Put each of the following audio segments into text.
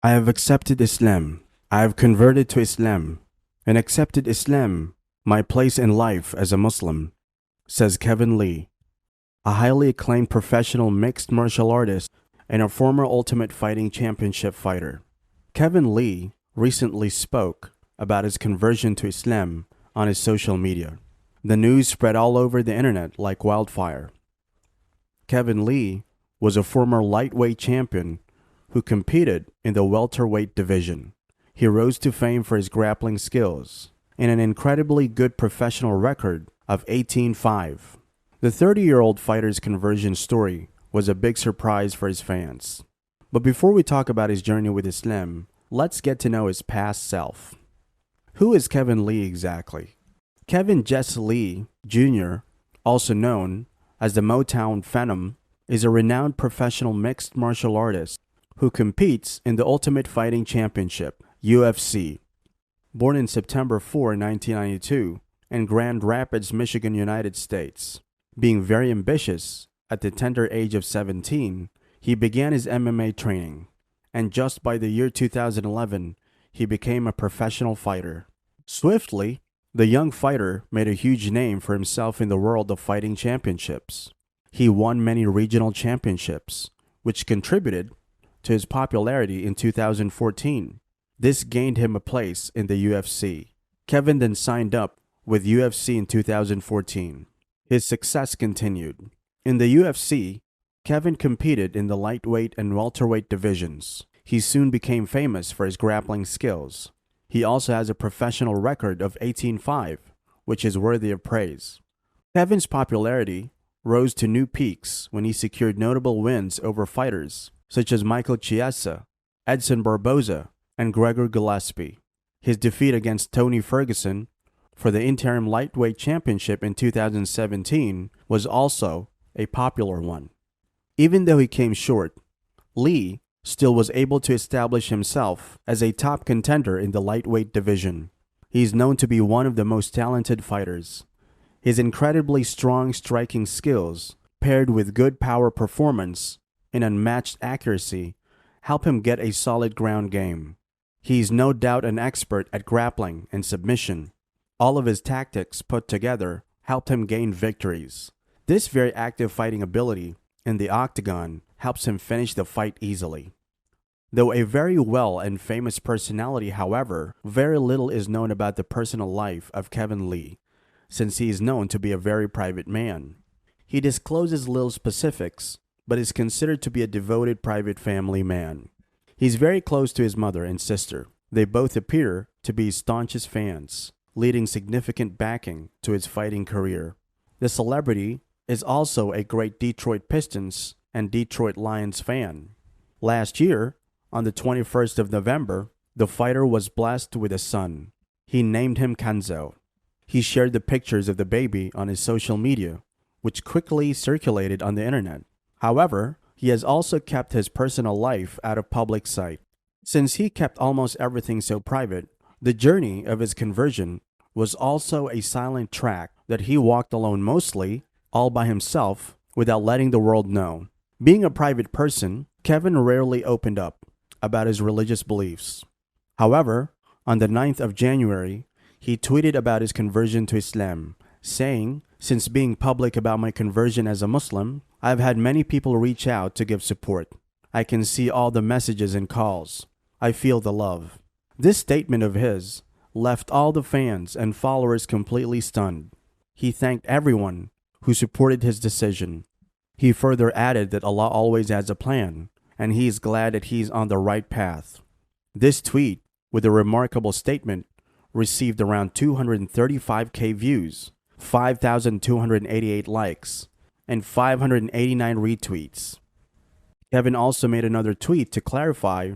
I have accepted Islam. I have converted to Islam and accepted Islam, my place in life as a Muslim, says Kevin Lee, a highly acclaimed professional mixed martial artist and a former Ultimate Fighting Championship fighter. Kevin Lee recently spoke about his conversion to Islam on his social media. The news spread all over the internet like wildfire. Kevin Lee was a former lightweight champion who competed in the welterweight division. He rose to fame for his grappling skills and an incredibly good professional record of 18-5. The 30-year-old fighter's conversion story was a big surprise for his fans. But before we talk about his journey with Islam, let's get to know his past self. Who is Kevin Lee exactly? Kevin Jess Lee Jr., also known as the Motown Phenom, is a renowned professional mixed martial artist who competes in the Ultimate Fighting Championship, UFC. Born in September 4, 1992, in Grand Rapids, Michigan, United States. Being very ambitious, at the tender age of 17, he began his MMA training, and just by the year 2011, he became a professional fighter. Swiftly, the young fighter made a huge name for himself in the world of fighting championships. He won many regional championships, which contributed to his popularity in 2014. This gained him a place in the UFC. Kevin then signed up with UFC in 2014. His success continued. In the UFC, Kevin competed in the lightweight and welterweight divisions. He soon became famous for his grappling skills. He also has a professional record of 18-5, which is worthy of praise. Kevin's popularity rose to new peaks when he secured notable wins over fighters such as Michael Chiesa, Edson Barboza, and Gregor Gillespie. His defeat against Tony Ferguson for the interim lightweight championship in 2017 was also a popular one. Even though he came short, Lee still was able to establish himself as a top contender in the lightweight division. He is known to be one of the most talented fighters. His incredibly strong striking skills, paired with good power performance and unmatched accuracy, help him get a solid ground game. He is no doubt an expert at grappling and submission. All of his tactics put together helped him gain victories. This very active fighting ability in the octagon helps him finish the fight easily. Though a very well and famous personality, however, very little is known about the personal life of Kevin Lee, since he is known to be a very private man. He discloses little specifics, but is considered to be a devoted private family man. He's very close to his mother and sister. They both appear to be his staunchest fans, leading significant backing to his fighting career. The celebrity is also a great Detroit Pistons and Detroit Lions fan. Last year, on the 21st of November, the fighter was blessed with a son. He named him Kenzo. He shared the pictures of the baby on his social media, which quickly circulated on the internet. However, he has also kept his personal life out of public sight. Since he kept almost everything so private, the journey of his conversion was also a silent track that he walked alone, mostly all by himself, without letting the world know. Being a private person, Kevin rarely opened up about his religious beliefs. However, on the 9th of January, he tweeted about his conversion to Islam, saying, "Since being public about my conversion as a Muslim, I've had many people reach out to give support. I can see all the messages and calls. I feel the love." This statement of his left all the fans and followers completely stunned. He thanked everyone who supported his decision. He further added that Allah always has a plan, and he is glad that he's on the right path. This tweet, with a remarkable statement, received around 235K views, 5,288 likes, and 589 retweets. Kevin also made another tweet to clarify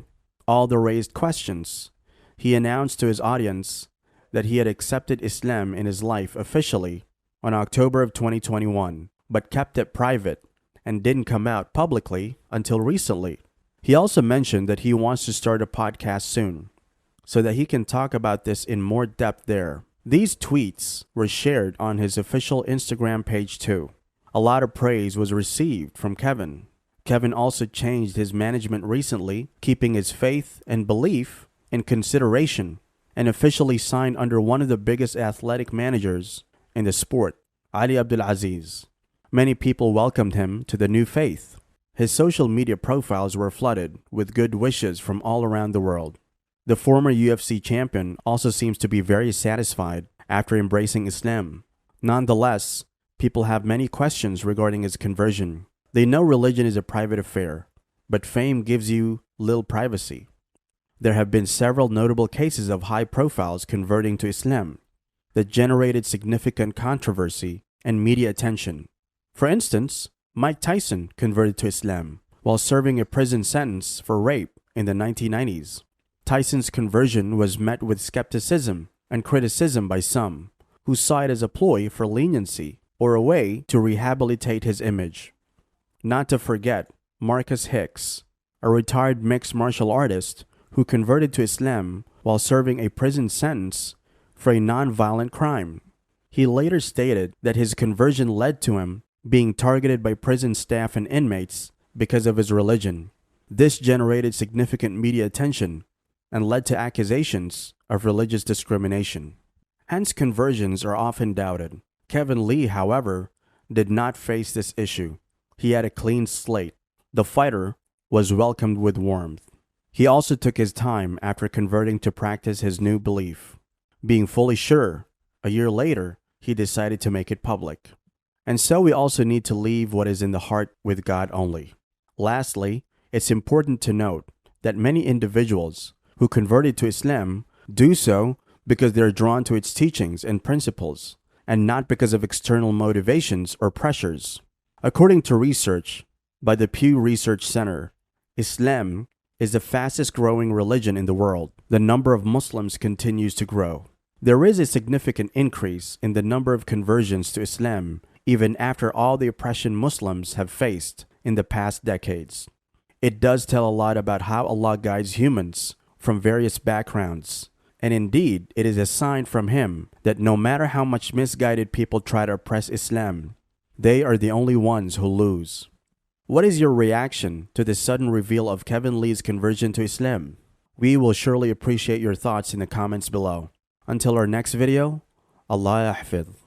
all the raised questions. He announced to his audience that he had accepted Islam in his life officially on October of 2021, but kept it private and didn't come out publicly until recently. He also mentioned that he wants to start a podcast soon, so that he can talk about this in more depth there. These tweets were shared on his official Instagram page too. A lot of praise was received from Kevin. Kevin also changed his management recently, keeping his faith and belief in consideration, and officially signed under one of the biggest athletic managers in the sport, Ali Abdulaziz. Many people welcomed him to the new faith. His social media profiles were flooded with good wishes from all around the world. The former UFC champion also seems to be very satisfied after embracing Islam. Nonetheless, people have many questions regarding his conversion. They know religion is a private affair, but fame gives you little privacy. There have been several notable cases of high profiles converting to Islam that generated significant controversy and media attention. For instance, Mike Tyson converted to Islam while serving a prison sentence for rape in the 1990s. Tyson's conversion was met with skepticism and criticism by some, who saw it as a ploy for leniency or a way to rehabilitate his image. Not to forget Marcus Hicks, a retired mixed martial artist who converted to Islam while serving a prison sentence for a non-violent crime. He later stated that his conversion led to him being targeted by prison staff and inmates because of his religion. This generated significant media attention and led to accusations of religious discrimination. Hence, conversions are often doubted. Kevin Lee, however, did not face this issue. He had a clean slate. The fighter was welcomed with warmth. He also took his time after converting to practice his new belief. Being fully sure, a year later, he decided to make it public. And so we also need to leave what is in the heart with God only. Lastly, it's important to note that many individuals who converted to Islam do so because they're drawn to its teachings and principles, and not because of external motivations or pressures. According to research by the Pew Research Center, Islam is the fastest growing religion in the world. The number of Muslims continues to grow. There is a significant increase in the number of conversions to Islam, even after all the oppression Muslims have faced in the past decades. It does tell a lot about how Allah guides humans from various backgrounds. And indeed, it is a sign from Him that no matter how much misguided people try to oppress Islam, they are the only ones who lose. What is your reaction to the sudden reveal of Kevin Lee's conversion to Islam? We will surely appreciate your thoughts in the comments below. Until our next video, Allah Yahfidh.